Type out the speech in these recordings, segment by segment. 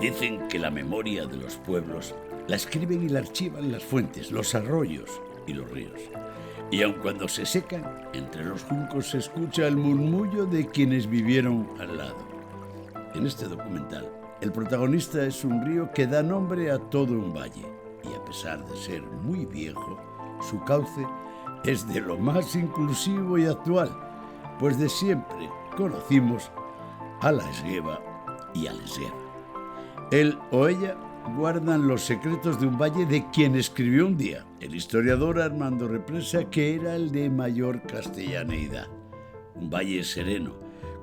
Dicen que la memoria de los pueblos la escriben y la archivan las fuentes, los arroyos y los ríos. Y aun cuando se secan, entre los juncos se escucha el murmullo de quienes vivieron al lado. En este documental, el protagonista es un río que da nombre a todo un valle. Y a pesar de ser muy viejo, su cauce es de lo más inclusivo y actual, pues de siempre conocimos a la Esgueva y al Esgueva. Él o ella guardan los secretos de un valle de quien escribió un día el historiador Armando Represa que era el de mayor castellaneidad. Un valle sereno,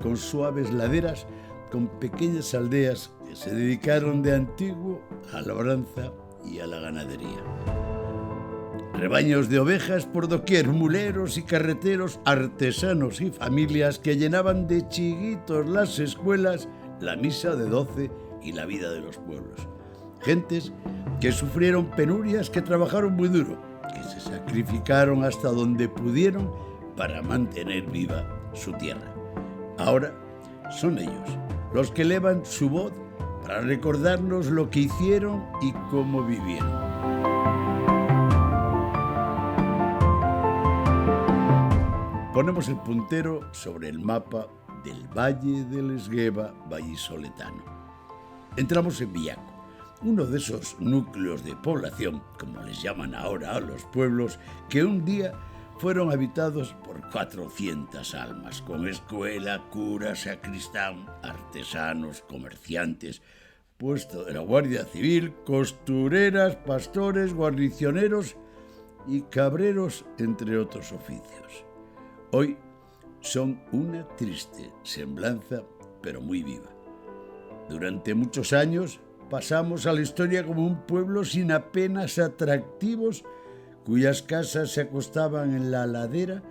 con suaves laderas, con pequeñas aldeas que se dedicaron de antiguo a la labranza y a la ganadería. Rebaños de ovejas por doquier, muleros y carreteros, artesanos y familias que llenaban de chiquitos las escuelas, la misa de 12 y la vida de los pueblos. Gentes que sufrieron penurias, que trabajaron muy duro, que se sacrificaron hasta donde pudieron para mantener viva su tierra. Ahora son ellos los que elevan su voz para recordarnos lo que hicieron y cómo vivieron. Ponemos el puntero sobre el mapa del Valle del Esgueva vallisoletano. Entramos en Villaco, uno de esos núcleos de población, como les llaman ahora a los pueblos, que un día fueron habitados por 400 almas, con escuela, cura, sacristán, artesanos, comerciantes, puesto de la Guardia Civil, costureras, pastores, guarnicioneros y cabreros, entre otros oficios. Hoy son una triste semblanza, pero muy viva. Durante muchos años pasamos a la historia como un pueblo sin apenas atractivos, cuyas casas se acostaban en la ladera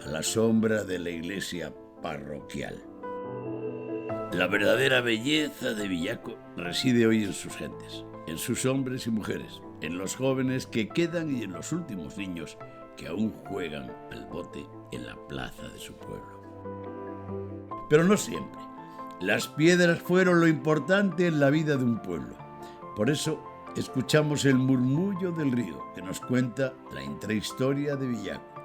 a la sombra de la iglesia parroquial. La verdadera belleza de Villaco reside hoy en sus gentes, en sus hombres y mujeres, en los jóvenes que quedan y en los últimos niños que aún juegan al bote en la plaza de su pueblo. Pero no siempre. Las piedras fueron lo importante en la vida de un pueblo. Por eso escuchamos el murmullo del río que nos cuenta la intrahistoria de Villaco.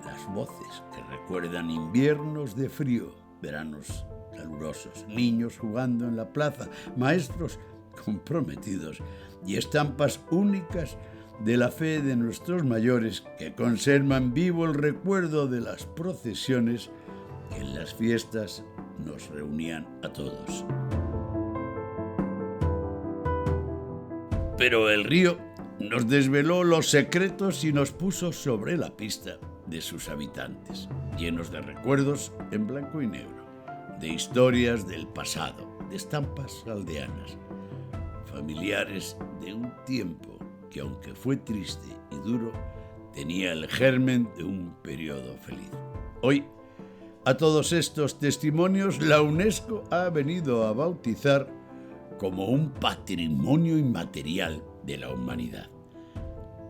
Las voces que recuerdan inviernos de frío, veranos calurosos, niños jugando en la plaza, maestros comprometidos y estampas únicas de la fe de nuestros mayores que conservan vivo el recuerdo de las procesiones que en las fiestas nos reunían a todos. Pero el río nos desveló los secretos y nos puso sobre la pista de sus habitantes, llenos de recuerdos en blanco y negro, de historias del pasado, de estampas aldeanas, familiares de un tiempo que, aunque fue triste y duro, tenía el germen de un periodo feliz. Hoy, a todos estos testimonios, la UNESCO ha venido a bautizar como un patrimonio inmaterial de la humanidad.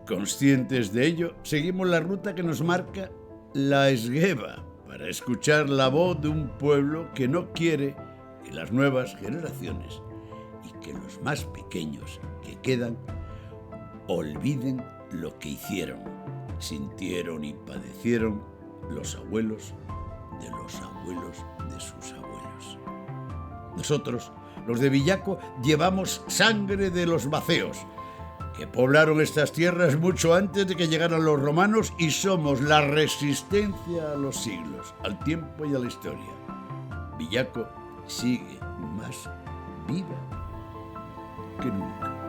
Conscientes de ello, seguimos la ruta que nos marca la Esgueva para escuchar la voz de un pueblo que no quiere que las nuevas generaciones y que los más pequeños que quedan olviden lo que hicieron, sintieron y padecieron los abuelos de los abuelos de sus abuelos. Nosotros, los de Villaco, llevamos sangre de los vaceos, que poblaron estas tierras mucho antes de que llegaran los romanos, y somos la resistencia a los siglos, al tiempo y a la historia. Villaco sigue más viva que nunca.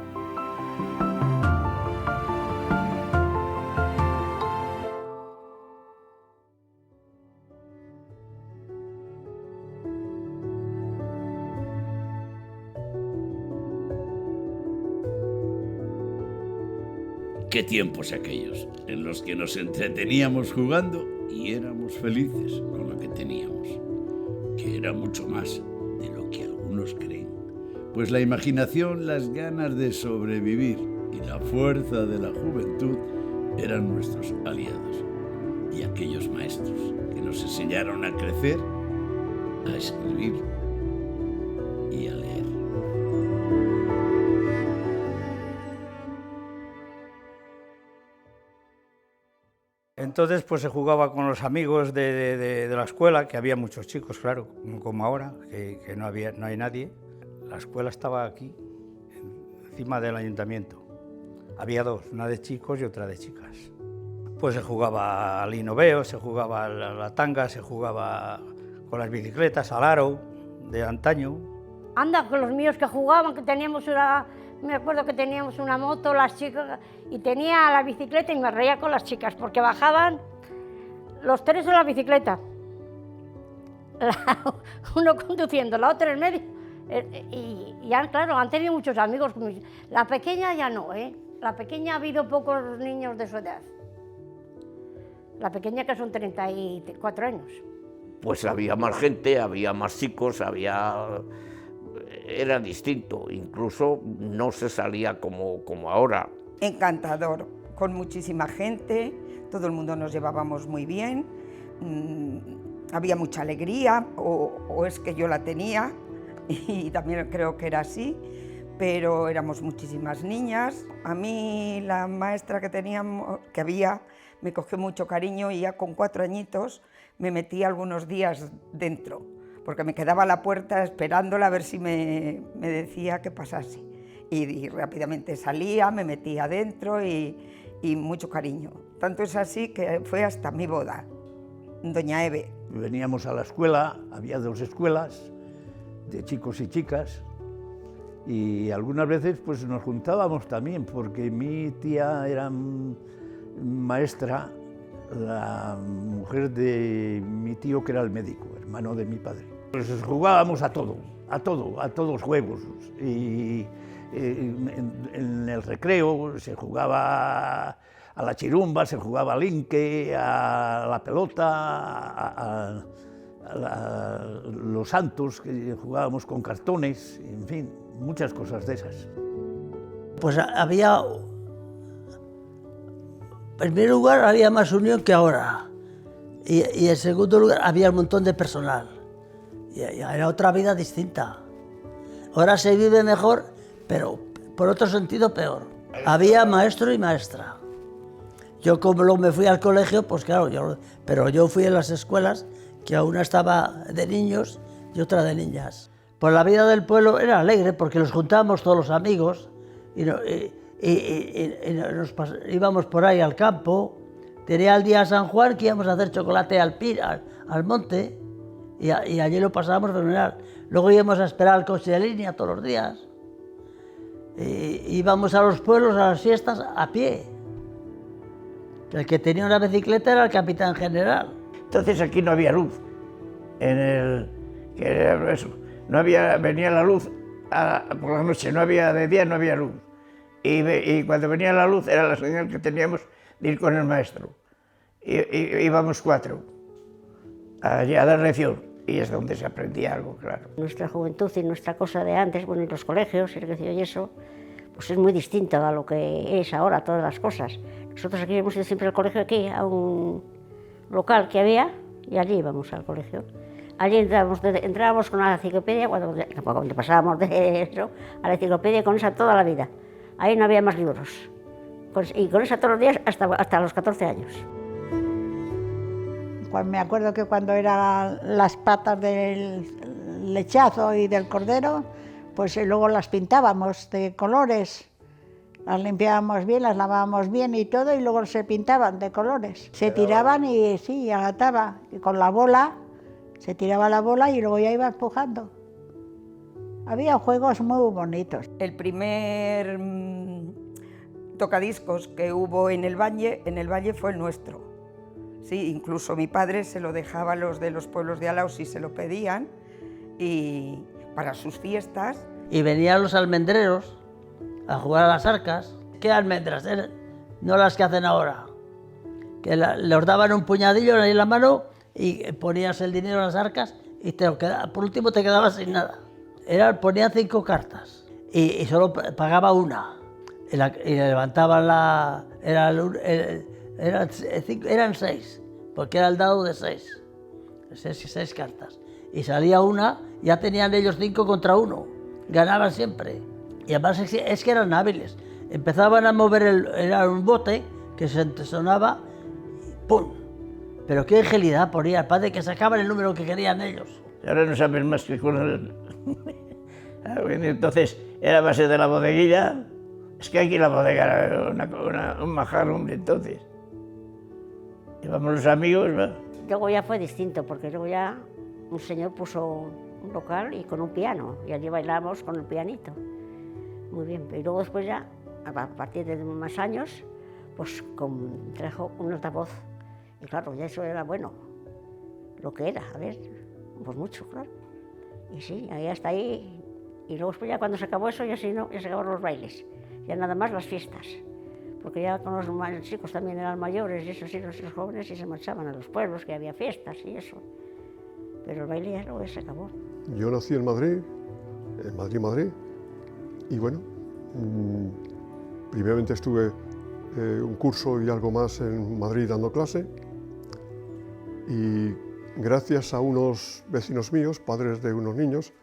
Qué tiempos aquellos en los que nos entreteníamos jugando y éramos felices con lo que teníamos, que era mucho más de lo que algunos creen, pues la imaginación, las ganas de sobrevivir y la fuerza de la juventud eran nuestros aliados, y aquellos maestros que nos enseñaron a crecer, a escribir y a leer. entonces pues se jugaba con los amigos de la escuela, que había muchos chicos, claro, como ahora, que no hay nadie. La escuela estaba aquí, encima del ayuntamiento. Había dos, una de chicos y otra de chicas. Pues se jugaba al linoveo, se jugaba a la tanga, se jugaba con las bicicletas, al aro de antaño. Anda, con los míos que jugaban, que teníamos una... Me acuerdo que teníamos una moto, las chicas, y tenía la bicicleta y me reía con las chicas, porque bajaban los tres en la bicicleta. Uno conduciendo, la otra en medio. Y ya, claro, han tenido muchos amigos. La pequeña ya no, ¿eh? La pequeña ha habido pocos niños de su edad. La pequeña que son 34 años. Pues había más gente, había más chicos, era distinto, incluso no se salía como ahora. Encantador, con muchísima gente, todo el mundo nos llevábamos muy bien, había mucha alegría, o es que yo la tenía, y también creo que era así, pero éramos muchísimas niñas. A mí la maestra que había me cogió mucho cariño y ya con 4 añitos me metí algunos días dentro, porque me quedaba a la puerta esperándola a ver si me decía que pasase. Y rápidamente salía, me metía adentro y mucho cariño. Tanto es así que fue hasta mi boda, doña Eve. Veníamos a la escuela, había 2 escuelas de chicos y chicas, y algunas veces pues nos juntábamos también, porque mi tía era maestra, la mujer de mi tío, que era el médico, hermano de mi padre. Pues jugábamos a todos juegos, y en el recreo se jugaba a la chirumba, se jugaba al inque, a la pelota, a los santos, que jugábamos con cartones, en fin, muchas cosas de esas. Pues había, en primer lugar, había más unión que ahora, y en segundo lugar había un montón de personal, y era otra vida distinta. Ahora se vive mejor, pero por otro sentido peor. Había maestro y maestra. Yo, como luego me fui al colegio, pues claro, pero yo fui a las escuelas, que una estaba de niños y otra de niñas. Pues la vida del pueblo era alegre, porque nos juntábamos todos los amigos y íbamos por ahí al campo. Tenía el día de San Juan, que íbamos a hacer chocolate al monte, y allí lo pasábamos fenomenal. Luego íbamos a esperar el coche de línea todos los días. Íbamos a los pueblos, a las fiestas, a pie. El que tenía una bicicleta era el capitán general. Entonces aquí no había luz, venía la luz por la noche, de día no había luz. Y cuando venía la luz era la señal que teníamos de ir con el maestro. Íbamos 4 allí a dar lección, y es donde se aprendía algo, claro. Nuestra juventud y nuestra cosa de antes, bueno, en los colegios, servicio y eso, pues es muy distinto a lo que es ahora, todas las cosas. Nosotros aquí hemos ido siempre al colegio, aquí, a un local que había, y allí íbamos al colegio. Allí entrábamos con la enciclopedia, cuando pasábamos de eso, a la enciclopedia, con esa toda la vida. Ahí no había más libros. Y con esa todos los días hasta los 14 años. Pues me acuerdo que cuando eran las patas del lechazo y del cordero, pues luego las pintábamos de colores. Las limpiábamos bien, las lavábamos bien y todo, y luego se pintaban de colores. Se tiraban y sí, agataba. Y con la bola, se tiraba la bola y luego ya iba empujando. Había juegos muy bonitos. El primer tocadiscos que hubo en el valle fue el nuestro. Sí, incluso mi padre se lo dejaba a los de los pueblos de al lado si se lo pedían, y para sus fiestas. Y venían los almendreros a jugar a las arcas. ¿Qué almendras? No las que hacen ahora. Que les daban un puñadillo en la mano y ponías el dinero en las arcas y por último te quedabas sin nada. Ponían 5 cartas y solo pagaba una. Y levantaban eran 6, porque era el dado de 6. 6 cartas. Y salía una, ya tenían ellos 5 contra 1. Ganaban siempre. Y además es que eran hábiles. Empezaban a mover, era un bote que se sonaba, ¡pum! Pero qué agilidad ponía el padre, que sacaban el número que querían ellos. Ahora no sabes más que con el... Entonces, era a base de la bodeguilla. Es que aquí la bodega era un majar, hombre, entonces. Íbamos los amigos, ¿va? Luego ya fue distinto, porque luego ya un señor puso un local y con un piano, y allí bailamos con el pianito. Muy bien, y luego después ya, a partir de más años, pues trajo un altavoz. Y claro, ya eso era bueno, lo que era, a ver, pues mucho, claro. Y sí, ahí hasta ahí. Y luego después ya cuando se acabó eso, ya sí, no, ya se acabaron los bailes. Ya nada más las fiestas. Porque ya con los chicos también eran mayores y eso sí, los jóvenes y se marchaban a los pueblos, que había fiestas y eso. Pero el baile ya luego se acabó. Yo nací en Madrid, Madrid. Y bueno, primeramente estuve un curso y algo más en Madrid dando clase. Y gracias a unos vecinos míos, padres de unos niños,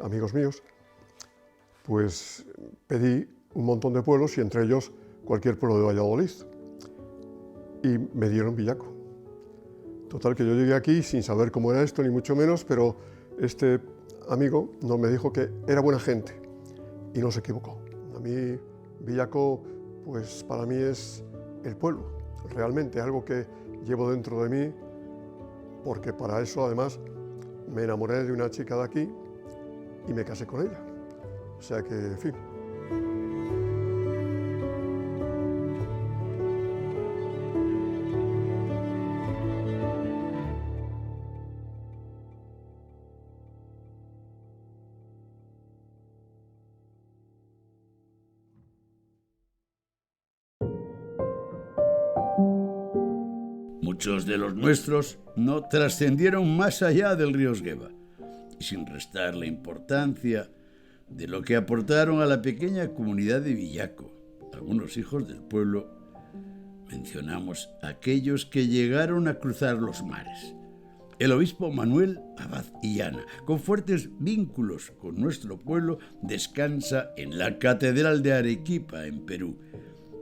amigos míos, pues pedí un montón de pueblos y entre ellos cualquier pueblo de Valladolid. Y me dieron Villaco. Total, que yo llegué aquí sin saber cómo era esto, ni mucho menos, pero este amigo nos me dijo que era buena gente y no se equivocó. A mí Villaco, pues para mí es el pueblo, realmente algo que llevo dentro de mí, porque para eso además me enamoré de una chica de aquí y me casé con ella. O sea que, en fin. Muchos de los nuestros no trascendieron más allá del río Esgueva, y sin restar la importancia de lo que aportaron a la pequeña comunidad de Villaco, algunos hijos del pueblo, mencionamos aquellos que llegaron a cruzar los mares. El obispo Manuel Abad Illana, con fuertes vínculos con nuestro pueblo, descansa en la Catedral de Arequipa, en Perú.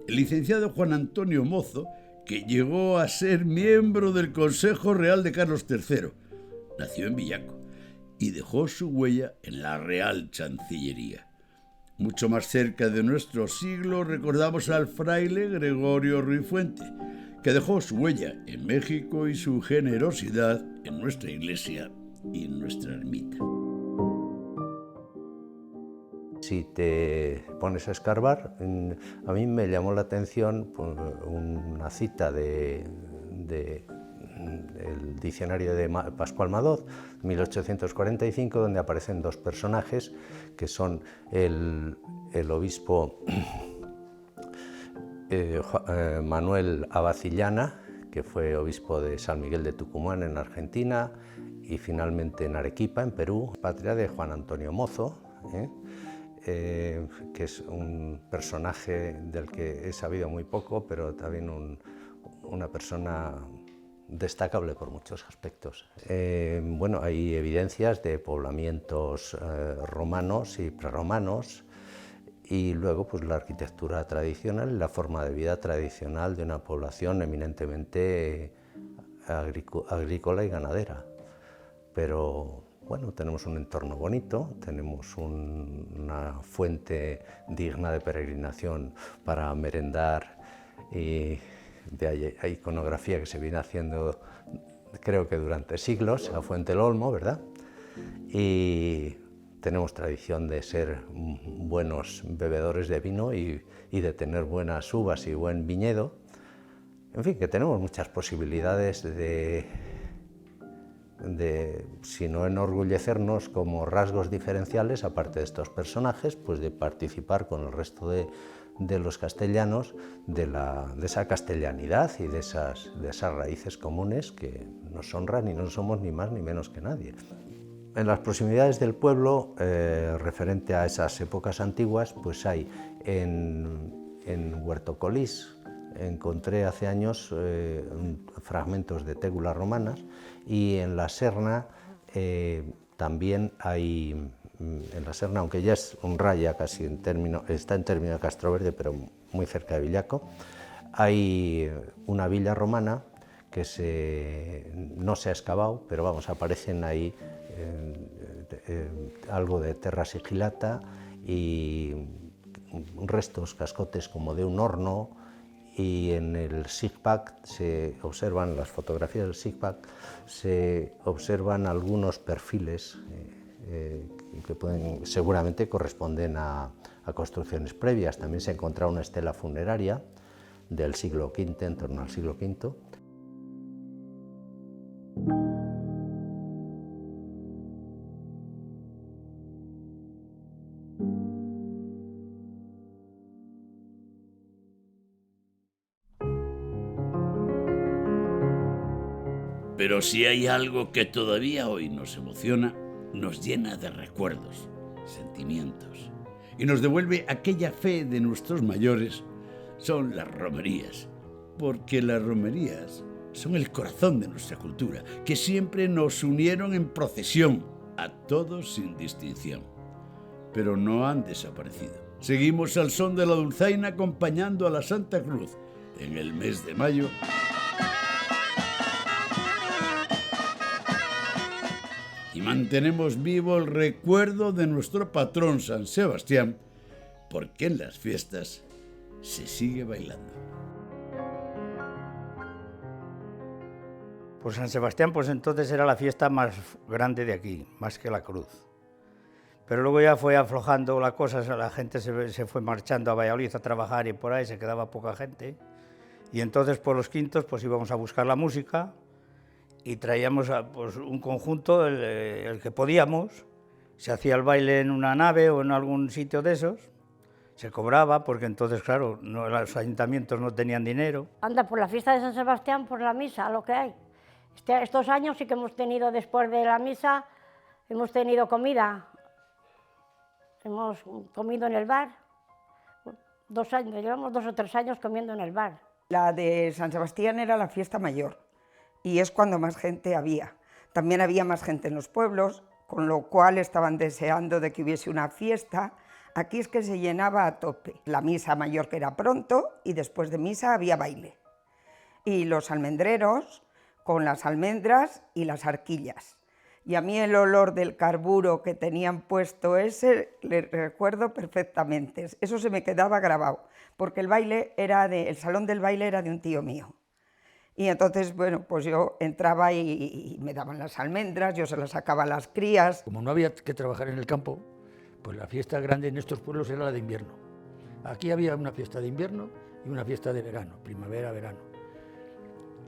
El licenciado Juan Antonio Mozo, que llegó a ser miembro del Consejo Real de Carlos III, nació en Villaco y dejó su huella en la Real Chancillería. Mucho más cerca de nuestro siglo recordamos al fraile Gregorio Ruiz Fuente, que dejó su huella en México y su generosidad en nuestra iglesia y en nuestra ermita. Si te pones a escarbar, a mí me llamó la atención pues, una cita del diccionario de Pascual Madoz, 1845, donde aparecen dos personajes que son el obispo Manuel Abad Illana, que fue obispo de San Miguel de Tucumán en Argentina y finalmente en Arequipa, en Perú, patria de Juan Antonio Mozo, que es un personaje del que he sabido muy poco, pero también una persona destacable por muchos aspectos. Bueno, hay evidencias de poblamientos romanos y prerromanos, y luego pues, la arquitectura tradicional y la forma de vida tradicional de una población eminentemente agrícola y ganadera. Pero bueno, tenemos un entorno bonito, tenemos una fuente digna de peregrinación para merendar, y hay iconografía que se viene haciendo creo que durante siglos, la Fuente del Olmo, ¿verdad? Y tenemos tradición de ser buenos bebedores de vino y de tener buenas uvas y buen viñedo. En fin, que tenemos muchas posibilidades de si no enorgullecernos como rasgos diferenciales, aparte de estos personajes, pues de participar con el resto de los castellanos de esa castellanidad y de esas raíces comunes que nos honran y no somos ni más ni menos que nadie. En las proximidades del pueblo, referente a esas épocas antiguas, pues hay en Huerto Colís, encontré hace años fragmentos de tégulas romanas, y en la Serna también hay, en la Serna, aunque ya es un raya casi está en término de Castroverde, pero muy cerca de Villaco, hay una villa romana no se ha excavado, pero vamos, aparecen ahí algo de terra sigillata y restos, cascotes como de un horno, y en el SIGPAC se observan, las fotografías del SIGPAC, se observan algunos perfiles que seguramente corresponden a construcciones previas. También se ha encontrado una estela funeraria del siglo V, en torno al siglo V. Pero si hay algo que todavía hoy nos emociona, nos llena de recuerdos, sentimientos, y nos devuelve aquella fe de nuestros mayores, son las romerías. Porque las romerías son el corazón de nuestra cultura, que siempre nos unieron en procesión, a todos sin distinción. Pero no han desaparecido. Seguimos al son de la dulzaina acompañando a la Santa Cruz en el mes de mayo. Y mantenemos vivo el recuerdo de nuestro patrón San Sebastián, porque en las fiestas se sigue bailando. Pues San Sebastián, pues entonces era la fiesta más grande de aquí, más que la Cruz. Pero luego ya fue aflojando la cosa, la gente se fue marchando a Valladolid a trabajar y por ahí se quedaba poca gente. Y entonces por los quintos pues íbamos a buscar la música y traíamos pues, un conjunto, el que podíamos. Se hacía el baile en una nave o en algún sitio de esos. Se cobraba, porque entonces, claro, los ayuntamientos no tenían dinero. Anda, por la fiesta de San Sebastián, por la misa, lo que hay. Estos años sí que hemos tenido, después de la misa, hemos tenido comida. Hemos comido en el bar. 2 años, llevamos 2 o 3 años comiendo en el bar. La de San Sebastián era la fiesta mayor y es cuando más gente había. También había más gente en los pueblos, con lo cual estaban deseando de que hubiese una fiesta. Aquí es que se llenaba a tope. La misa mayor, que era pronto, y después de misa había baile. Y los almendreros con las almendras y las arquillas. Y a mí el olor del carburo que tenían puesto ese, le recuerdo perfectamente. Eso se me quedaba grabado, porque el salón del baile era de un tío mío. Y entonces, bueno, pues yo entraba y me daban las almendras, yo se las sacaba a las crías. Como no había que trabajar en el campo, pues la fiesta grande en estos pueblos era la de invierno. Aquí había una fiesta de invierno y una fiesta de verano, primavera, verano.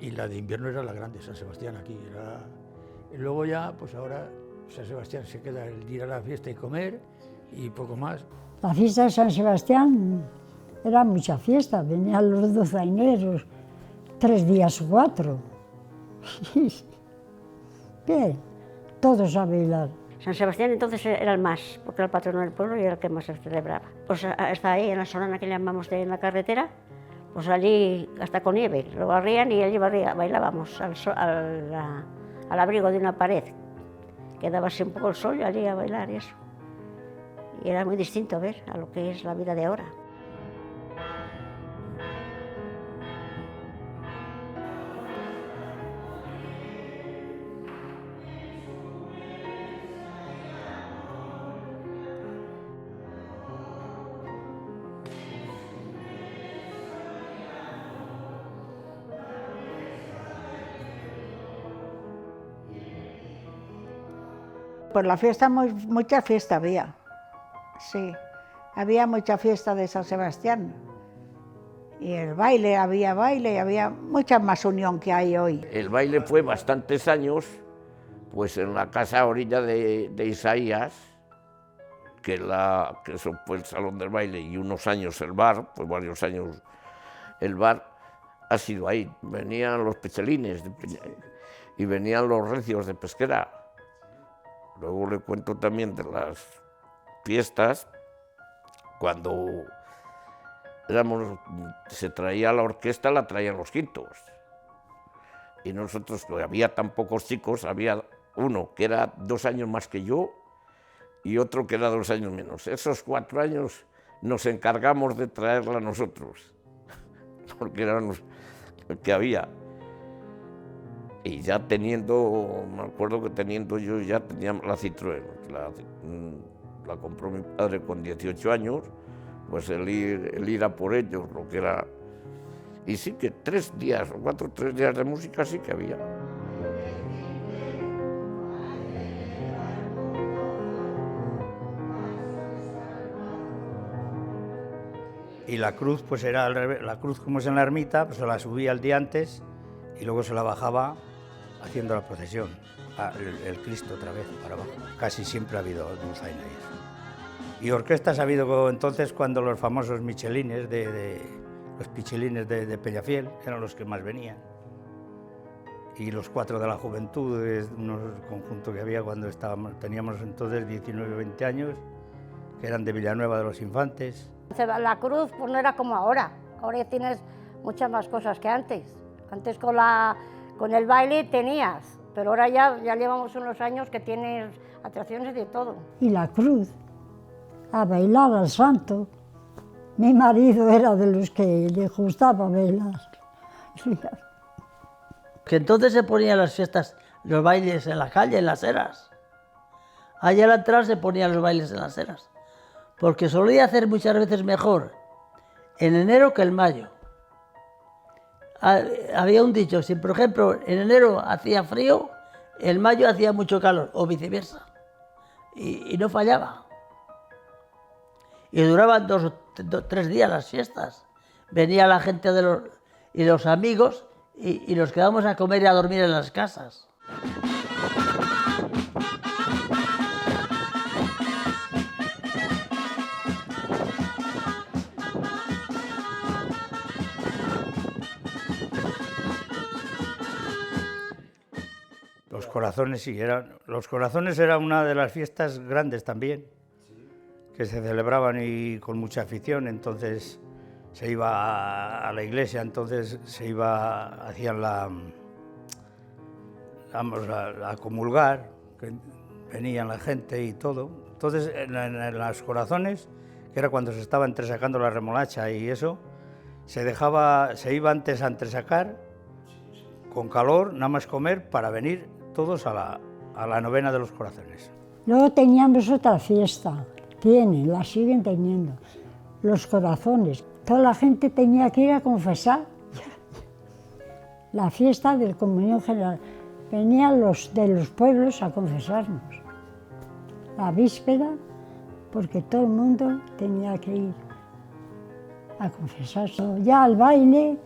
Y la de invierno era la grande, San Sebastián aquí. Y luego ya, pues ahora San Sebastián se queda el ir a la fiesta y comer y poco más. La fiesta de San Sebastián era mucha fiesta, venían los dulzaineros, 3 días o 4. Bien, todos a bailar. San Sebastián entonces era el más, porque era el patrono del pueblo y era el que más se celebraba. Pues hasta ahí, en la zona que llamamos en la carretera, pues allí hasta con nieve, lo barrían y allí bailábamos al abrigo de una pared, que daba así un poco el sol y allí a bailar y eso. Y era muy distinto ver a lo que es la vida de ahora. Pues la fiesta, mucha fiesta había, sí. Había mucha fiesta de San Sebastián. Y el baile, había mucha más unión que hay hoy. El baile fue bastantes años, pues en la casa a orilla de Isaías, que eso fue el salón del baile, y unos años el bar, pues varios años el bar, ha sido ahí. Venían los pechelines y venían los recios de Pesquera. Luego le cuento también de las fiestas, cuando se traía la orquesta, la traían los quintos. Y nosotros, pues, había tan pocos chicos, había uno que era 2 años más que yo y otro que era 2 años menos. Esos 4 años nos encargamos de traerla nosotros, porque eran los que había. Y ya teniendo, me acuerdo que teniendo yo, ya tenía la Citroën, la compró mi padre con 18 años, pues el ir a por ellos, lo que era... Y sí que 3 días o 3 días de música sí que había. Y la cruz, pues era al revés. La cruz, como es en la ermita, pues se la subía el día antes y luego se la bajaba haciendo la procesión. El Cristo otra vez para abajo. Casi siempre ha habido dulzainas. Y orquestas ha habido entonces cuando los famosos michelines, los pichilines de Peñafiel, eran los que más venían. Y los 4 de la Juventud, es un conjunto que había cuando teníamos entonces 19 o 20 años, que eran de Villanueva de los Infantes. La cruz pues no era como ahora, ahora ya tienes muchas más cosas que antes. Antes con el baile tenías, pero ahora ya llevamos unos años que tienes atracciones de todo. Y la cruz, a bailar al santo. Mi marido era de los que le gustaba bailar. Que entonces se ponían las fiestas, los bailes en la calle, en las eras. Allá atrás se ponían los bailes en las eras. Porque solía hacer muchas veces mejor en enero que en mayo. Había un dicho, si por ejemplo en enero hacía frío, en mayo hacía mucho calor, o viceversa. Y no fallaba. Y duraban 2 o 3 días las fiestas. Venía la gente y los amigos y nos quedábamos a comer y a dormir en las casas. Los corazones sí, los corazones era una de las fiestas grandes también, que se celebraban y con mucha afición, entonces se iba a la iglesia, entonces hacían a comulgar, que venían la gente y todo. Entonces en los corazones, que era cuando se estaba entresacando la remolacha y eso, se iba antes a entresacar, con calor, nada más comer, para venir todos a la novena de los corazones. Luego teníamos otra fiesta, la siguen teniendo, los corazones. Toda la gente tenía que ir a confesar. La fiesta de comunión general. Venían los de los pueblos a confesarnos. La víspera, porque todo el mundo tenía que ir a confesarse. Ya al baile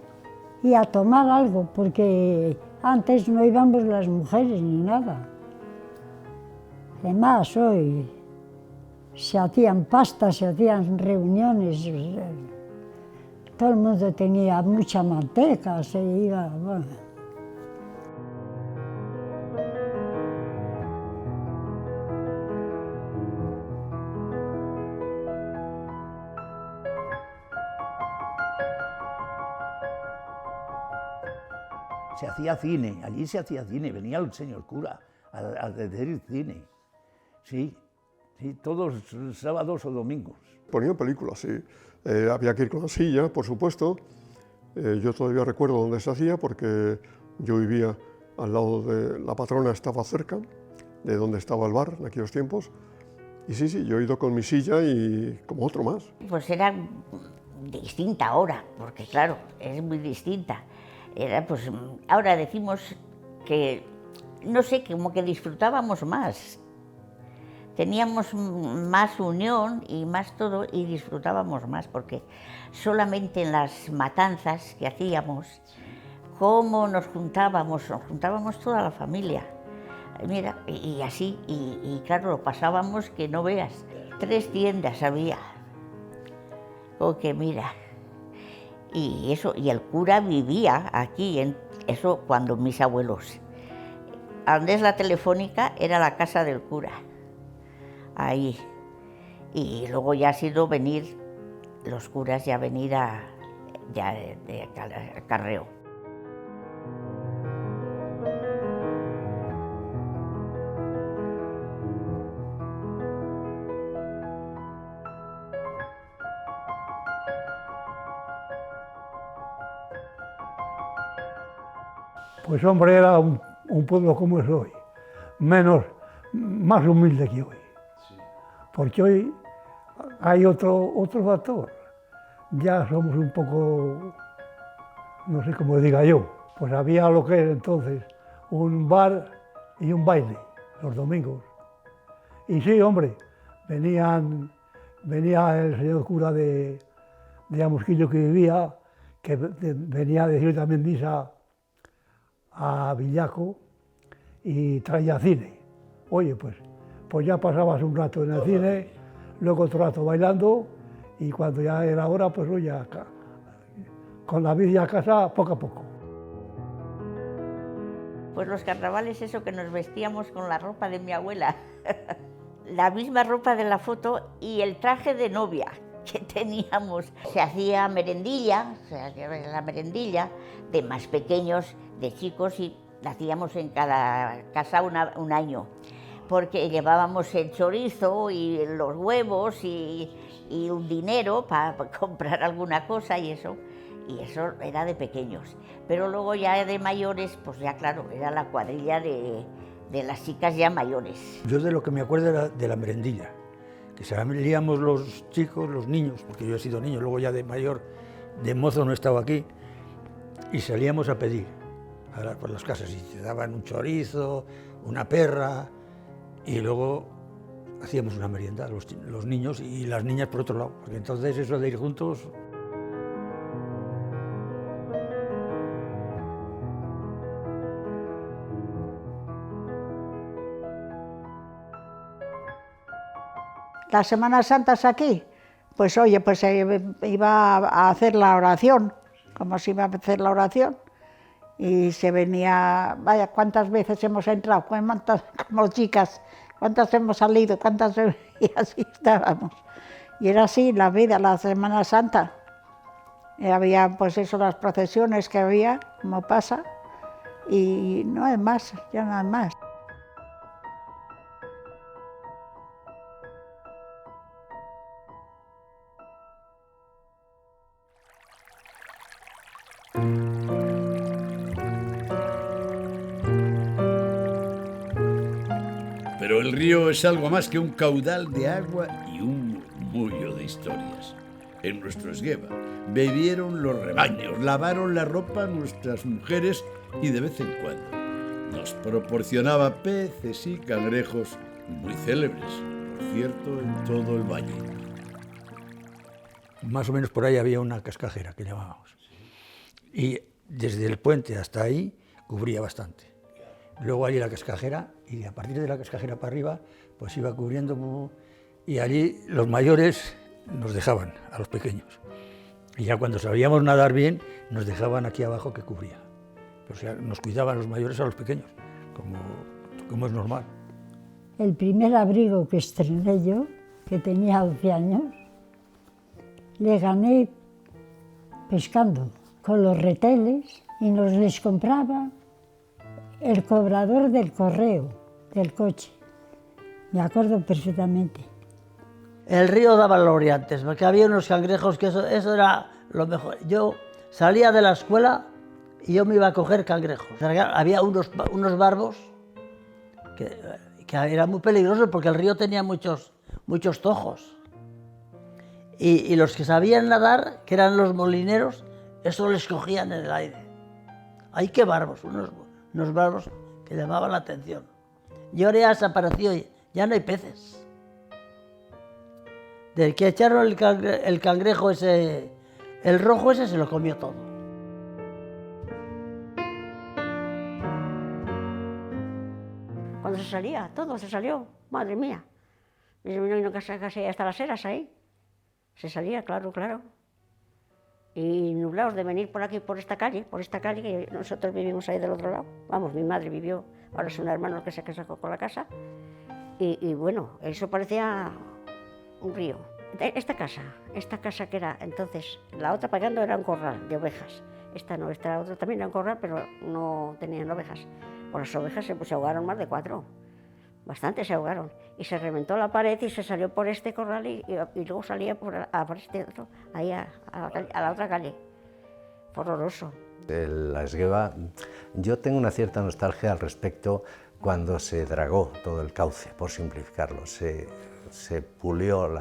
y a tomar algo, porque antes no íbamos las mujeres ni nada. Además, hoy se hacían pastas, se hacían reuniones, todo el mundo tenía mucha manteca, se iba, bueno. Se hacía cine, allí se hacía cine, venía el señor cura a decir cine. Sí, todos sábados o domingos. Ponían películas, sí. Había que ir con la silla, por supuesto. Yo todavía recuerdo dónde se hacía porque yo vivía al lado de la patrona, estaba cerca de donde estaba el bar en aquellos tiempos. Y sí, yo he ido con mi silla y como otro más. Pues era distinta ahora, porque claro, es muy distinta. Pues ahora decimos que, no sé, como que disfrutábamos más. Teníamos más unión y más todo y disfrutábamos más, porque solamente en las matanzas que hacíamos, cómo nos juntábamos toda la familia. Mira, y así, y claro, lo pasábamos que no veas. 3 tiendas había, o que mira. Y eso, y el cura vivía aquí, eso cuando mis abuelos. Donde es la Telefónica era la casa del cura, ahí. Y luego ya ha sido venir, los curas ya venir de Carreo. Pues hombre, era un pueblo como es hoy, más humilde que hoy. Porque hoy hay otro factor. Ya somos un poco, no sé cómo diga yo, pues había lo que era entonces un bar y un baile los domingos. Y sí, hombre, venía el señor cura de Amusquillo que vivía, que venía a decir también misa a Villaco y traía cine. Oye, pues ya pasabas un rato en el cine, luego otro rato bailando y cuando ya era hora, pues oye, con la vida a casa poco a poco. Pues los carnavales, eso que nos vestíamos con la ropa de mi abuela, la misma ropa de la foto y el traje de novia que teníamos. Se hacía merendilla, la merendilla de más pequeños, de chicos, y la hacíamos en cada casa un año, porque llevábamos el chorizo y los huevos y un dinero para comprar alguna cosa y eso era de pequeños. Pero luego ya de mayores, pues ya claro, era la cuadrilla de las chicas ya mayores. Yo de lo que me acuerdo era de la merendilla, que salíamos los chicos, los niños, porque yo he sido niño, luego ya de mayor, de mozo no he estado aquí, y salíamos a pedir por las casas y te daban un chorizo, una perra, y luego hacíamos una merienda, los niños y las niñas por otro lado, porque entonces eso de ir juntos... Las Semanas Santas aquí, pues oye, pues iba a hacer la oración, como se iba a hacer la oración, y se venía, vaya, cuántas veces hemos entrado, como chicas, cuántas hemos salido, y así estábamos. Y era así la vida, la Semana Santa. Había pues eso, las procesiones que había, como pasa, y no hay más, ya no hay más. Pero el río es algo más que un caudal de agua y un murmullo de historias. En nuestro Esgueva bebieron los rebaños, lavaron la ropa nuestras mujeres y de vez en cuando nos proporcionaba peces y cangrejos muy célebres, por cierto, en todo el valle. Más o menos por ahí había una cascajera que llamábamos. Y desde el puente hasta ahí cubría bastante. Luego allí la cascajera, y a partir de la cascajera para arriba, pues iba cubriendo, y allí los mayores nos dejaban a los pequeños. Y ya cuando sabíamos nadar bien, nos dejaban aquí abajo que cubría. O sea, nos cuidaban los mayores a los pequeños, como es normal. El primer abrigo que estrené yo, que tenía 11 años, le gané pescando con los reteles y nos les compraba el cobrador del correo, del coche. Me acuerdo perfectamente. El río daba los oriantes, porque había unos cangrejos que eso era lo mejor. Yo salía de la escuela y yo me iba a coger cangrejos. Había unos barbos que eran muy peligrosos porque el río tenía muchos tojos. Y los que sabían nadar, que eran los molineros, eso les cogían en el aire. ¡Ay, qué barbos! Unos barbos que llamaban la atención. Y ahora ya desapareció, ya no hay peces. Del que echaron el cangrejo ese, el rojo ese, se lo comió todo. Cuando se salía, todo se salió, madre mía. Me vino casi hasta las eras ahí. Se salía, claro. Y nublados de venir por aquí, por esta calle, que nosotros vivimos ahí del otro lado. Vamos, mi madre vivió, ahora son hermanos que se casó con la casa. Y bueno, eso parecía un río. Esta casa que era entonces, la otra pagando era un corral de ovejas. Esta no, esta otra también era un corral, pero no tenían ovejas. Por las ovejas se ahogaron más de 4. Bastante se ahogaron. Y se reventó la pared y se salió por este corral y luego salía por este otro, ahí a la otra calle. Fue horroroso. La esgueva, yo tengo una cierta nostalgia al respecto cuando se dragó todo el cauce, por simplificarlo. Se pulieron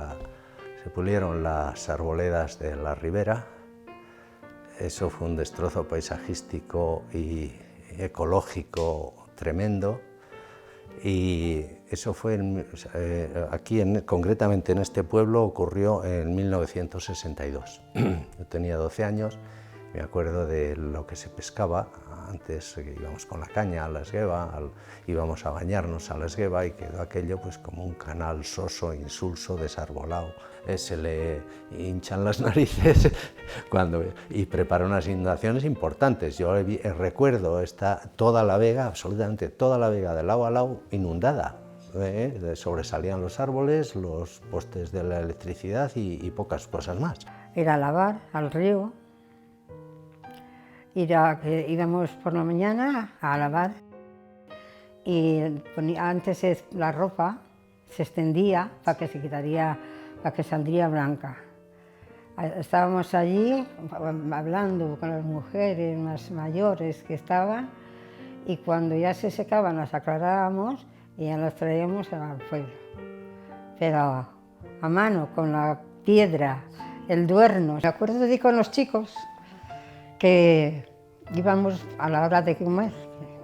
las arboledas de la ribera. Eso fue un destrozo paisajístico y ecológico tremendo. Y eso fue aquí, concretamente en este pueblo, ocurrió en 1962. Yo tenía 12 años, me acuerdo de lo que se pescaba. Antes íbamos con la caña a la esgueva, íbamos a bañarnos a la esgueva y quedó aquello pues como un canal soso, insulso, desarbolado. Se le hinchan las narices y prepara unas inundaciones importantes. Yo recuerdo toda la vega, absolutamente toda la vega de lado a lado inundada. Sobresalían los árboles, los postes de la electricidad y pocas cosas más. Ir a lavar al río. Íbamos por la mañana a lavar y antes la ropa se extendía para que saldría blanca. Estábamos allí hablando con las mujeres más mayores que estaban y cuando ya se secaban las aclarábamos y ya las traíamos al pueblo. Pero a mano, con la piedra, el duerno. Me acuerdo de ir con los chicos que íbamos a la hora de comer,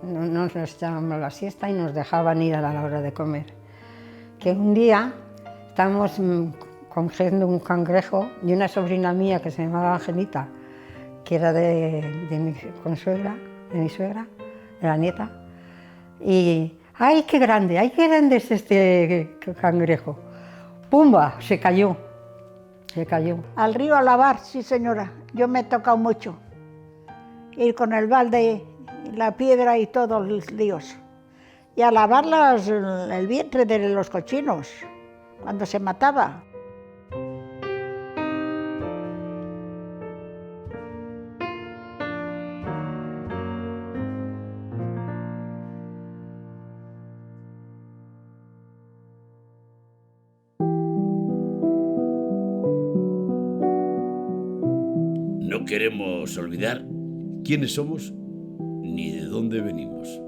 nos echábamos la siesta y nos dejaban ir a la hora de comer. Que un día estábamos cogiendo un cangrejo y una sobrina mía que se llamaba Angelita, que era de mi consuegra, de mi suegra, de la nieta, y ¡ay, qué grande es este cangrejo! ¡Pumba! Se cayó. Al río a lavar, sí señora, yo me he tocado mucho. Ir con el balde, la piedra y todos los líos. Y a lavar el vientre de los cochinos, cuando se mataba. No queremos olvidar quiénes somos ni de dónde venimos.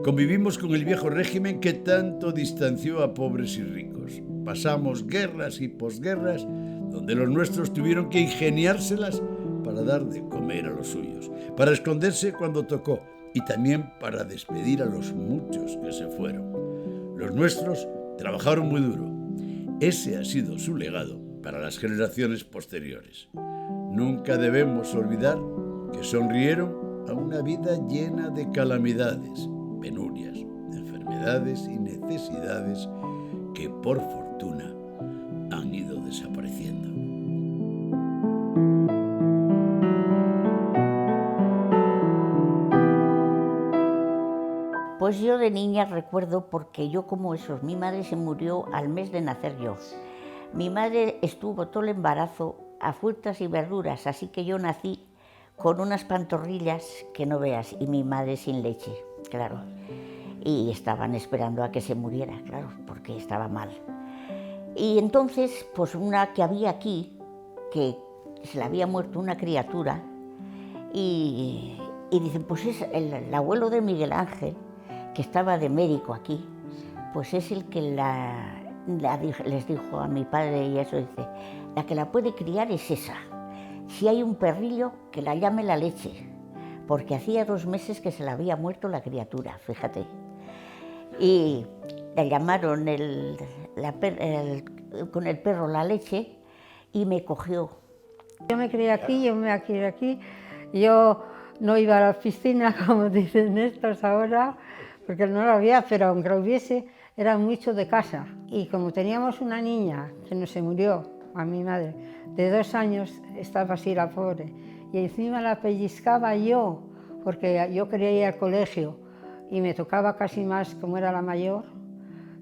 Convivimos con el viejo régimen que tanto distanció a pobres y ricos. Pasamos guerras y posguerras donde los nuestros tuvieron que ingeniárselas para dar de comer a los suyos, para esconderse cuando tocó y también para despedir a los muchos que se fueron. Los nuestros trabajaron muy duro. Ese ha sido su legado para las generaciones posteriores. Nunca debemos olvidar que sonrieron a una vida llena de calamidades, penurias, enfermedades y necesidades que por fortuna han ido desapareciendo. Pues yo de niña recuerdo, porque yo como esos, mi madre se murió al mes de nacer yo. Mi madre estuvo todo el embarazo a frutas y verduras, así que yo nací con unas pantorrillas que no veas, y mi madre sin leche, claro. Y estaban esperando a que se muriera, claro, porque estaba mal. Y entonces, pues una que había aquí, que se le había muerto una criatura, y dicen, pues es el abuelo de Miguel Ángel, que estaba de médico aquí, pues es el que les dijo a mi padre, y eso dice, la que la puede criar es esa. Si hay un perrillo, que la llame la leche, porque hacía 2 meses que se le había muerto la criatura, fíjate. Y le llamaron con el perro la leche y me cogió. Yo me crié aquí, yo me crié aquí. Yo no iba a la piscina, como dicen estos ahora, porque no lo había, pero aunque lo hubiese, era mucho de casa. Y como teníamos una niña que no se murió, a mi madre, de 2 años, estaba así la pobre, y encima la pellizcaba yo, porque yo quería ir al colegio, y me tocaba casi más, como era la mayor,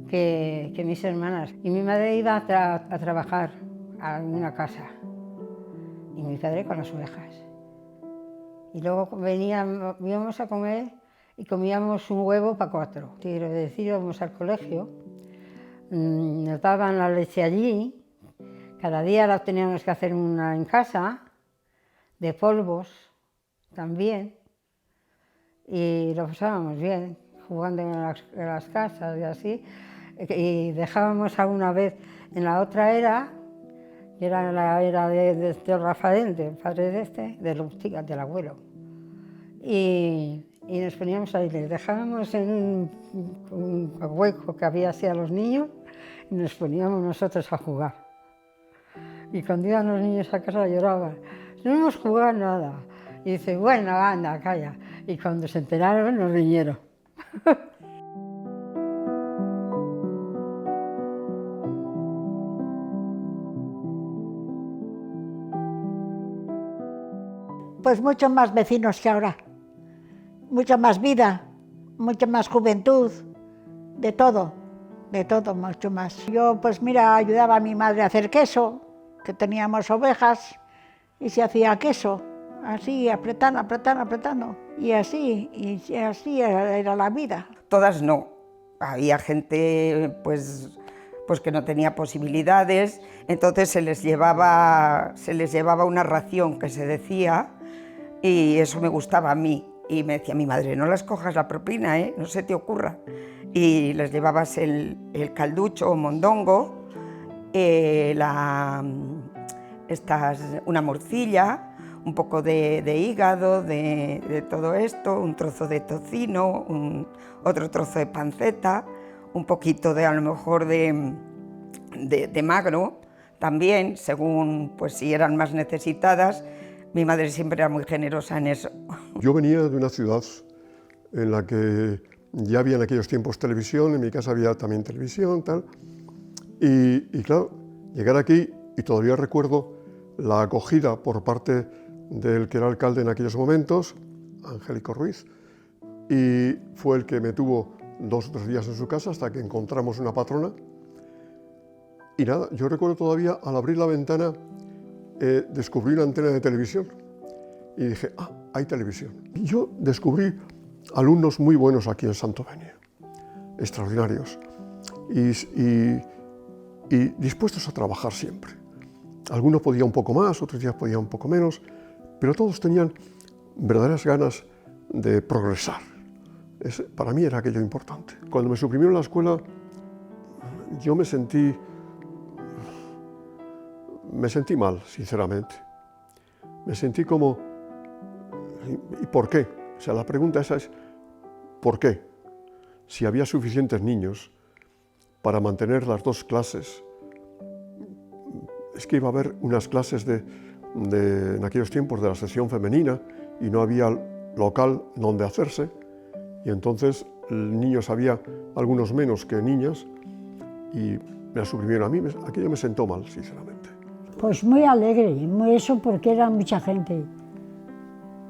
que mis hermanas. Y mi madre iba a trabajar a una casa, y mi padre con las ovejas. Y luego íbamos a comer, y comíamos un huevo para 4. Quiero decir, íbamos al colegio, nos daban la leche allí, cada día la teníamos que hacer una en casa, de polvos también, y lo pasábamos bien, jugando en las casas y así. Y dejábamos alguna vez en la otra era, que era la era de Rafael, del padre del abuelo. Y nos poníamos ahí, les dejábamos en un hueco que había así a los niños y nos poníamos nosotros a jugar. Y cuando iban los niños a casa lloraban, no hemos jugado nada. Y dice, bueno, anda, calla. Y cuando se enteraron nos riñeron. Pues muchos más vecinos que ahora, mucha más vida, mucha más juventud, de todo, mucho más. Yo pues mira, ayudaba a mi madre a hacer queso, que teníamos ovejas y se hacía queso, así apretando, y así era la vida. Todas no, había gente pues que no tenía posibilidades, entonces se les llevaba una ración que se decía, y eso me gustaba a mí. Y me decía mi madre, no las cojas la propina, no se te ocurra. Y les llevabas el calducho o mondongo, una morcilla, un poco de hígado, de todo esto, un trozo de tocino, otro trozo de panceta, un poquito a lo mejor de magro también, según pues si eran más necesitadas. Mi madre siempre era muy generosa en eso. Yo venía de una ciudad en la que ya había en aquellos tiempos televisión, en mi casa había también televisión, tal. Y claro, llegar aquí, y todavía recuerdo la acogida por parte del que era alcalde en aquellos momentos, Angélico Ruiz, y fue el que me tuvo 2 o 3 días en su casa hasta que encontramos una patrona. Y nada, yo recuerdo todavía, al abrir la ventana, descubrí una antena de televisión y dije, hay televisión. Y yo descubrí alumnos muy buenos aquí en Santovenia, extraordinarios y dispuestos a trabajar siempre. Algunos podían un poco más, otros días podían un poco menos, pero todos tenían verdaderas ganas de progresar. Para mí era aquello importante. Cuando me suprimieron la escuela, yo me sentí mal, sinceramente. Me sentí como, ¿y por qué? O sea, la pregunta esa es, ¿por qué? Si había suficientes niños para mantener las 2 clases, es que iba a haber unas clases en aquellos tiempos de la sección femenina y no había local donde hacerse, y entonces niños había algunos menos que niñas y me la suprimieron a mí. Aquello me sentó mal, sinceramente. Pues muy alegre, muy eso porque era mucha gente,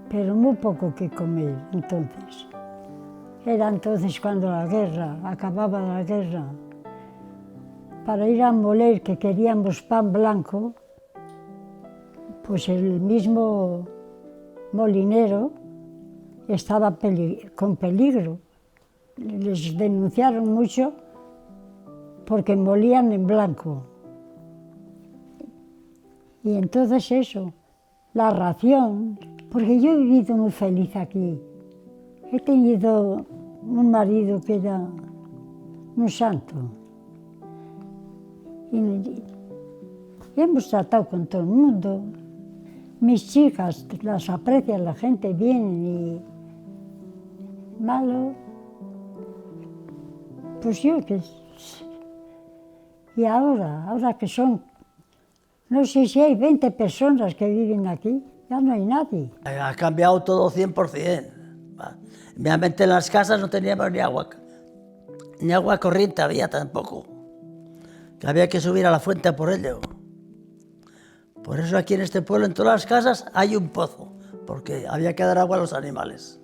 pero muy poco que comer entonces. Era entonces cuando la guerra, acababa la guerra. Para ir a moler, que queríamos pan blanco, pues el mismo molinero estaba con peligro. Les denunciaron mucho porque molían en blanco. Y entonces eso, la ración, porque yo he vivido muy feliz aquí. He tenido un marido que era un santo. Y hemos tratado con todo el mundo. Mis chicas las aprecian, la gente viene y malo. Pues yo que... Y ahora que son, no sé si hay 20 personas que viven aquí, ya no hay nadie. Ha cambiado todo 100%. Obviamente en las casas no teníamos ni agua corriente había tampoco. Que había que subir a la fuente por ello. Por eso aquí en este pueblo, en todas las casas, hay un pozo, porque había que dar agua a los animales.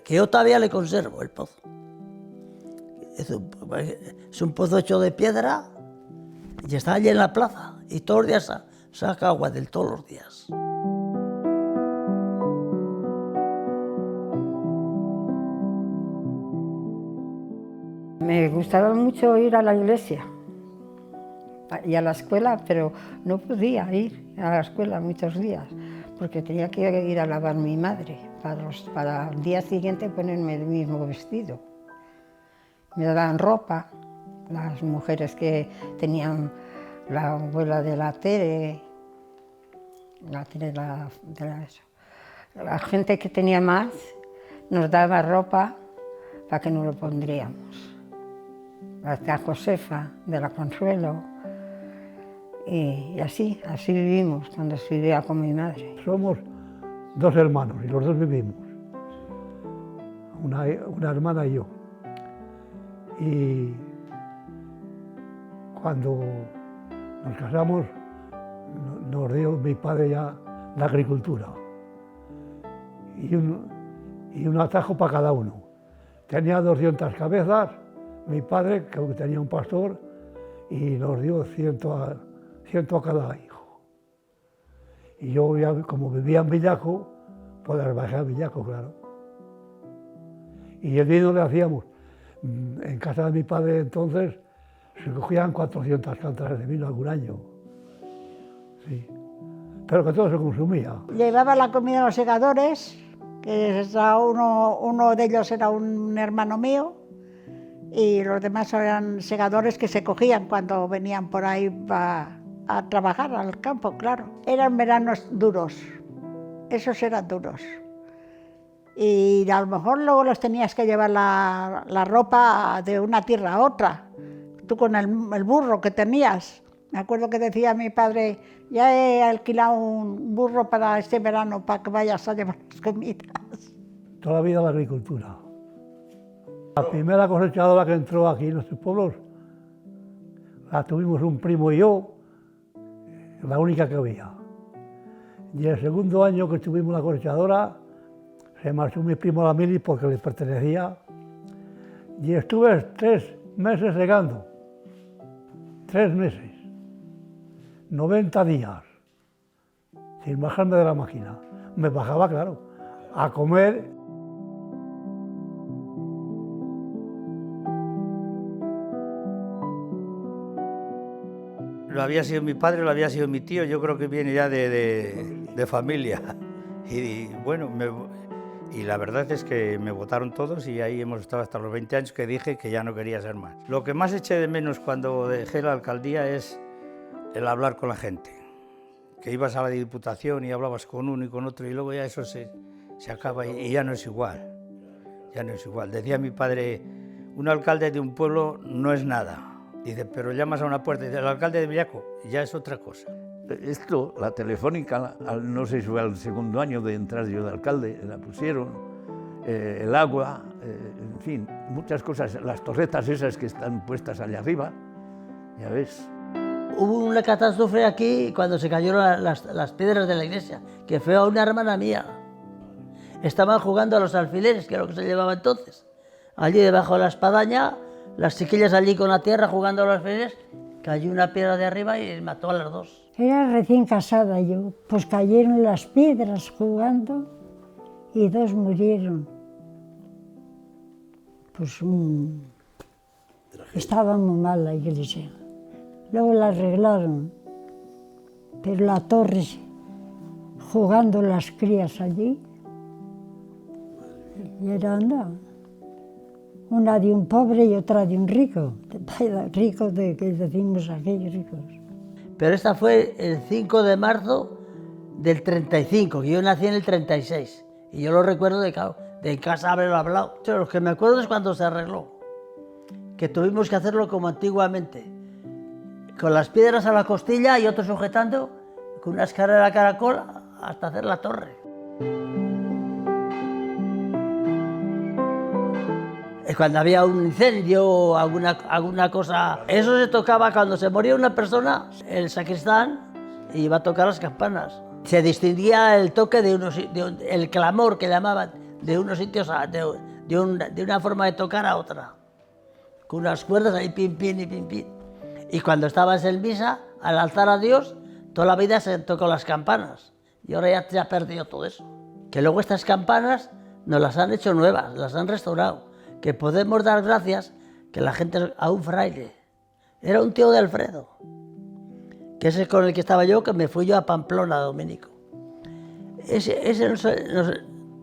Que yo todavía le conservo el pozo. Es un pozo hecho de piedra y está allí en la plaza. Y todos los días saca agua de todos los días. Me gustaba mucho ir a la iglesia y a la escuela, pero no podía ir a la escuela muchos días porque tenía que ir a lavar mi madre. para el día siguiente ponerme el mismo vestido. Me daban ropa, las mujeres que tenían la abuela de la Tere, la gente que tenía más nos daba ropa para que nos lo pondríamos. La tía Josefa de la Consuelo, y así vivimos cuando vivía con mi madre. Somos 2 hermanos y los 2 vivimos, una hermana y yo. Y cuando nos casamos nos dio mi padre ya la agricultura y un atajo para cada uno. Tenía 200 cabezas, mi padre, que tenía un pastor, y nos dio 100 a cada hijo. Y yo, como vivía en Villaco, pues las bajé a Villaco, claro. Y el vino le hacíamos, en casa de mi padre entonces, se cogían 400 cántaras de vino algún año. Sí. Pero que todo se consumía. Llevaba la comida a los segadores, que uno de ellos era un hermano mío, y los demás eran segadores que se cogían cuando venían por ahí a trabajar al campo, claro. Eran veranos duros, esos eran duros. Y a lo mejor luego los tenías que llevar la ropa de una tierra a otra, tú con el burro que tenías. Me acuerdo que decía mi padre, ya he alquilado un burro para este verano para que vayas a llevar las comidas. Toda la vida la agricultura. La primera cosechadora que entró aquí en nuestros pueblos, la tuvimos un primo y yo, la única que había. Y el segundo año que tuvimos la cosechadora, se marchó mi primo a la mili porque le pertenecía, y estuve 3 meses regando, 3 meses, 90 días, sin bajarme de la máquina. Me bajaba, claro, a comer. Lo había sido mi padre, lo había sido mi tío, yo creo que viene ya de familia. Y bueno, y la verdad es que me votaron todos y ahí hemos estado hasta los 20 años que dije que ya no quería ser más. Lo que más eché de menos cuando dejé la alcaldía es el hablar con la gente. Que ibas a la diputación y hablabas con uno y con otro y luego ya eso se acaba y ya no es igual. Ya no es igual. Decía mi padre, un alcalde de un pueblo no es nada. Dice, pero llamas a una puerta y dice, el alcalde de Villaco, ya es otra cosa. Esto, la telefónica, no sé si fue al segundo año de entrar yo de alcalde, la pusieron, el agua, en fin, muchas cosas, las torretas esas que están puestas allá arriba, ya ves. Hubo una catástrofe aquí cuando se cayeron las piedras de la iglesia, que fue a una hermana mía. Estaban jugando a los alfileres, que es lo que se llevaba entonces. Allí debajo de la espadaña, las chiquillas allí con la tierra jugando a los alfileres, cayó una piedra de arriba y mató a las 2. Era recién casada yo, pues cayeron las piedras jugando y 2 murieron. Pues estaba muy mal la iglesia. Luego la arreglaron, pero la torre, jugando las crías allí, y era una de un pobre y otra de un rico, ricos de que decimos aquí, ricos. Pero esta fue el 5 de marzo del 35, que yo nací en el 36, y yo lo recuerdo de casa haberlo hablado. Lo que me acuerdo es cuando se arregló, que tuvimos que hacerlo como antiguamente, con las piedras a la costilla y otro sujetando, con una escalera a caracol hasta hacer la torre. Cuando había un incendio o alguna cosa, eso se tocaba cuando se moría una persona, el sacristán iba a tocar las campanas. Se distinguía el toque el clamor que llamaban, de unos sitios de una forma de tocar a otra, con unas cuerdas ahí pim, pim y pim, pim. Y cuando estabas en misa, al alzar a Dios, toda la vida se tocó las campanas. Y ahora ya se ha perdido todo eso. Que luego estas campanas nos las han hecho nuevas, las han restaurado. Que podemos dar gracias que la gente a un fraile. Era un tío de Alfredo, que ese con el que estaba yo, que me fui yo a Pamplona, dominico. Ese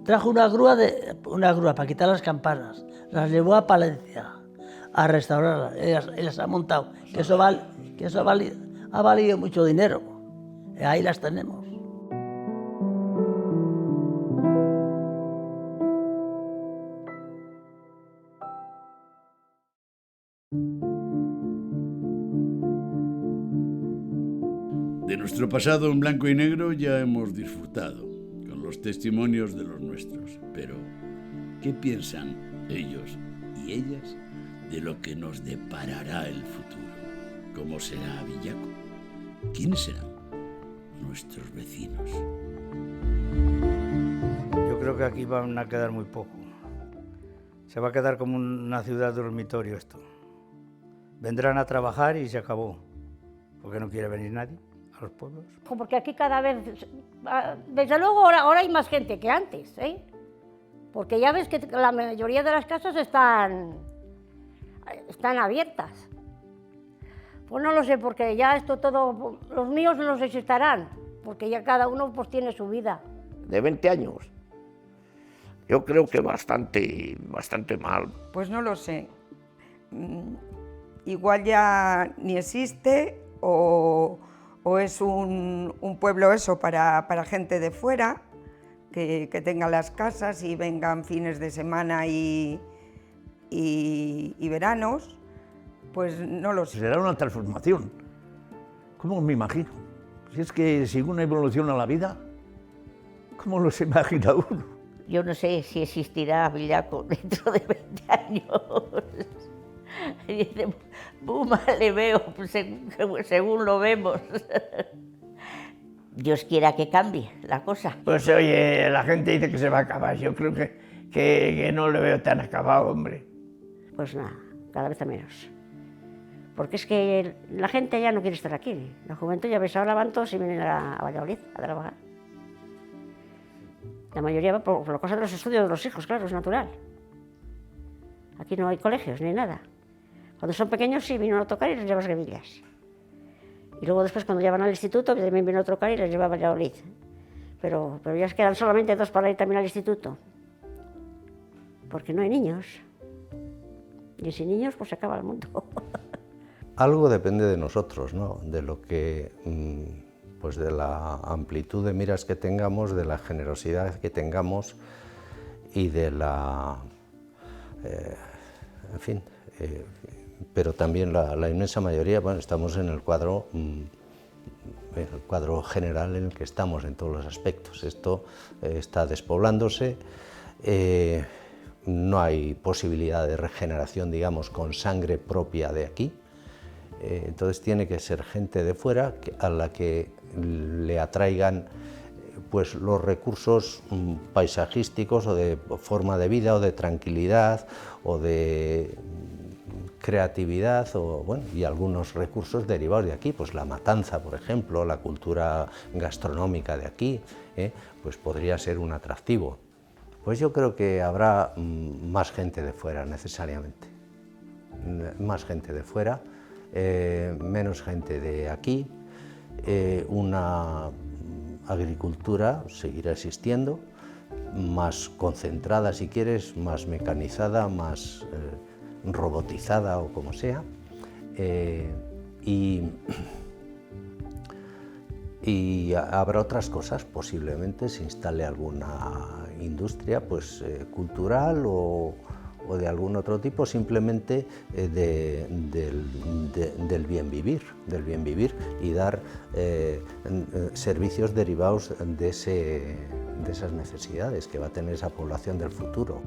trajo una grúa para quitar las campanas, las llevó a Palencia a restaurarlas, y las ha montado, que eso ha valido mucho dinero, y ahí las tenemos. De nuestro pasado en blanco y negro ya hemos disfrutado, con los testimonios de los nuestros, pero ¿qué piensan ellos y ellas de lo que nos deparará el futuro? ¿Cómo será Villaco? ¿Quiénes serán nuestros vecinos? Yo creo que aquí van a quedar muy poco. Se va a quedar como una ciudad dormitorio esto. Vendrán a trabajar y se acabó, porque no quiere venir nadie a los pueblos. Porque aquí cada vez, desde luego ahora hay más gente que antes, ¿eh? Porque ya ves que la mayoría de las casas están abiertas. Pues no lo sé, porque ya esto todo, los míos no sé si estarán, porque ya cada uno pues tiene su vida. De 20 años. Yo creo que bastante mal. Pues no lo sé. Igual ya ni existe o es un pueblo eso para gente de fuera, que tenga las casas y vengan fines de semana y veranos, pues no lo sé. Será una transformación. ¿Cómo me imagino? Si es que según evoluciona la vida, ¿cómo lo se imagina uno? Yo no sé si existirá Villaco dentro de 20 años. Muy mal le veo, según lo vemos. Dios quiera que cambie la cosa. Pues oye, la gente dice que se va a acabar. Yo creo que no lo veo tan acabado, hombre. Pues nada, cada vez a menos. Porque es que la gente ya no quiere estar aquí. La juventud, ya ves, ahora van todos y vienen a Valladolid a trabajar. La mayoría va por la cosa de los estudios de los hijos, claro, es natural. Aquí no hay colegios ni nada. Cuando son pequeños sí vienen a tocar y les llevas guevillas. Y luego después cuando ya van al instituto también viene a tocar y les lleva a Valladolid. Pero ya quedan solamente 2 para ir también al instituto. Porque no hay niños. Y sin niños pues se acaba el mundo. Algo depende de nosotros, ¿no? De lo que, pues de la amplitud de miras que tengamos, de la generosidad que tengamos y de la, en fin, pero también la inmensa mayoría, bueno, estamos en el cuadro general en el que estamos en todos los aspectos. Esto está despoblándose, no hay posibilidad de regeneración, digamos, con sangre propia de aquí. Entonces tiene que ser gente de fuera a la que le atraigan pues, los recursos paisajísticos o de forma de vida o de tranquilidad o de creatividad o, bueno, y algunos recursos derivados de aquí, pues la matanza, por ejemplo, la cultura gastronómica de aquí, pues podría ser un atractivo. Pues yo creo que habrá más gente de fuera necesariamente, más gente de fuera. Menos gente de aquí, una agricultura seguirá existiendo, más concentrada si quieres, más mecanizada, más robotizada o como sea, y habrá otras cosas, posiblemente se instale alguna industria pues, cultural o de algún otro tipo, simplemente del bien vivir y dar servicios derivados de esas necesidades que va a tener esa población del futuro.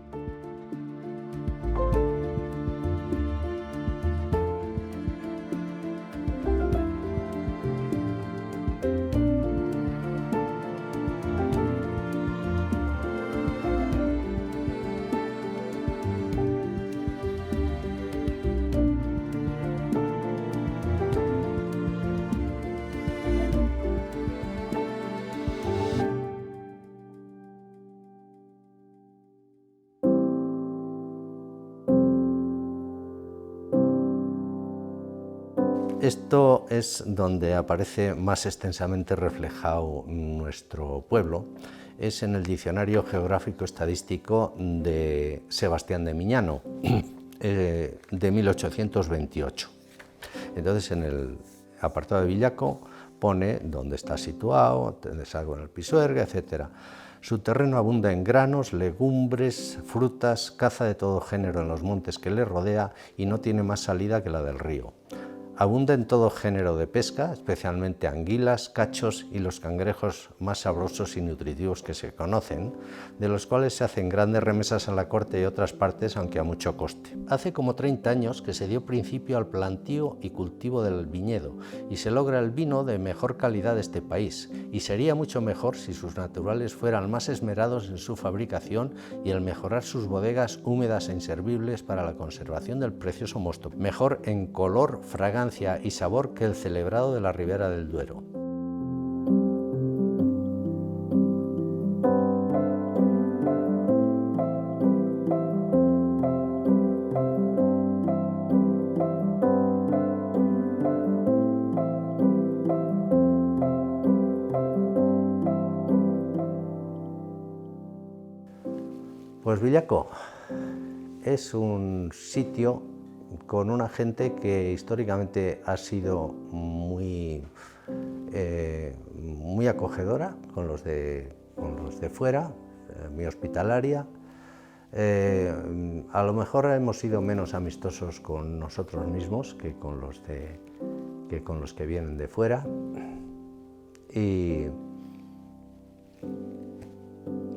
Esto es donde aparece más extensamente reflejado nuestro pueblo, es en el Diccionario Geográfico Estadístico de Sebastián de Miñano, de 1828. Entonces, en el apartado de Villaco pone dónde está situado, desagüe en el Pisuerga, etc. Su terreno abunda en granos, legumbres, frutas, caza de todo género en los montes que le rodea y no tiene más salida que la del río. Abunda en todo género de pesca, especialmente anguilas, cachos y los cangrejos más sabrosos y nutritivos que se conocen, de los cuales se hacen grandes remesas a la corte y otras partes, aunque a mucho coste. Hace como 30 años que se dio principio al plantío y cultivo del viñedo y se logra el vino de mejor calidad de este país, y sería mucho mejor si sus naturales fueran más esmerados en su fabricación y el mejorar sus bodegas húmedas e inservibles para la conservación del precioso mosto, mejor en color, fragancia y sabor que el celebrado de la Ribera del Duero. Pues Villaco es un sitio con una gente que históricamente ha sido muy acogedora con los de fuera, muy hospitalaria. A lo mejor hemos sido menos amistosos con nosotros mismos que con los que vienen de fuera. Y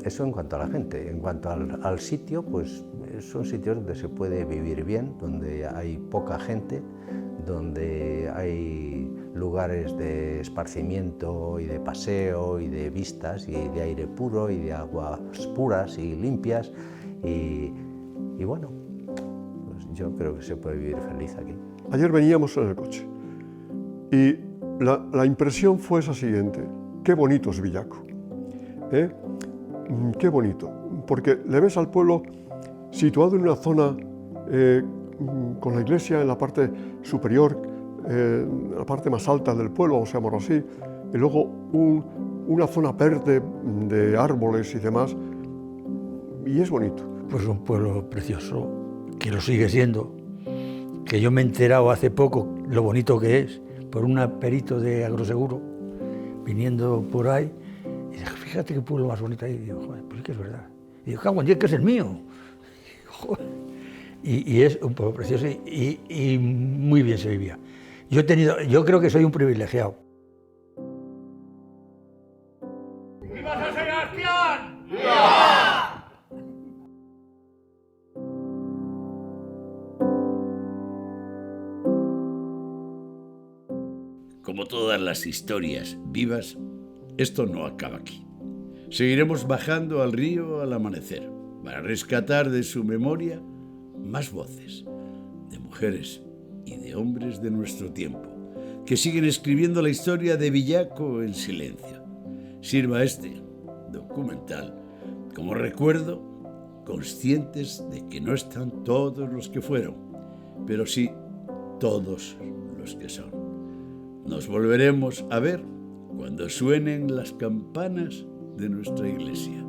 eso en cuanto a la gente. En cuanto al sitio, pues son sitios donde se puede vivir bien, donde hay poca gente, donde hay lugares de esparcimiento y de paseo y de vistas y de aire puro y de aguas puras y limpias y bueno, pues yo creo que se puede vivir feliz aquí. Ayer veníamos en el coche y la impresión fue esa siguiente: qué bonito es Villaco, ¿eh? Qué bonito, porque le ves al pueblo situado en una zona con la iglesia en la parte superior, la parte más alta del pueblo, vamos a llamarlo así, y luego una zona verde de árboles y demás, y es bonito. Pues un pueblo precioso, que lo sigue siendo, que yo me he enterado hace poco lo bonito que es, por un perito de Agroseguro, viniendo por ahí, y dije, fíjate qué pueblo más bonito hay. Y digo, joder, pues es que es verdad. Y digo, cago en Dios, que es el mío. Y es un pueblo precioso y muy bien se vivía. Yo creo que soy un privilegiado. ¡Viva San Sebastián! ¡Viva! Como todas las historias vivas, esto no acaba aquí. Seguiremos bajando al río al amanecer para rescatar de su memoria más voces de mujeres y de hombres de nuestro tiempo que siguen escribiendo la historia de Villaco en silencio. Sirva este documental como recuerdo, conscientes de que no están todos los que fueron, pero sí todos los que son. Nos volveremos a ver cuando suenen las campanas de nuestra iglesia.